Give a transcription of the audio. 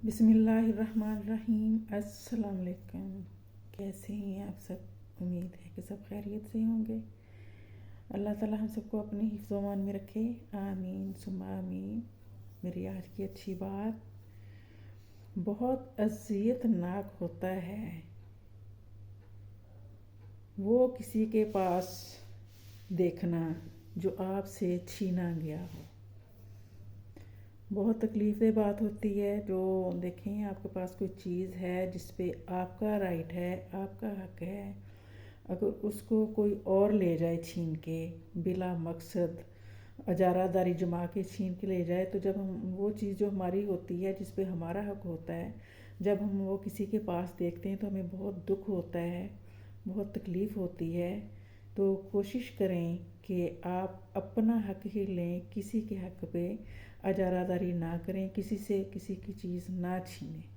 بسم اللہ الرحمن الرحیم۔ السلام علیکم، کیسے ہیں آپ سب؟ امید ہے کہ سب خیریت سے ہوں گے۔ اللہ تعالی ہم سب کو اپنے حفظ و امان میں رکھے، آمین ثم آمین۔ میری آج کی اچھی بات، بہت اذیت ناک ہوتا ہے وہ کسی کے پاس دیکھنا جو آپ سے چھینا گیا ہو۔ بہت تکلیف دہ بات ہوتی ہے جو دیکھیں آپ کے پاس کوئی چیز ہے جس پہ آپ کا رائٹ ہے، آپ کا حق ہے، اگر اس کو کوئی اور لے جائے چھین کے، بلا مقصد اجارہ داری جما کے چھین کے لے جائے، تو جب ہم وہ چیز جو ہماری ہوتی ہے جس پہ ہمارا حق ہوتا ہے، جب ہم وہ کسی کے پاس دیکھتے ہیں تو ہمیں بہت دکھ ہوتا ہے، بہت تکلیف ہوتی ہے۔ تو کوشش کریں کہ آپ اپنا حق ہی لیں، کسی کے حق پہ اجارہ داری نہ کریں، کسی سے کسی کی چیز نہ چھینیں۔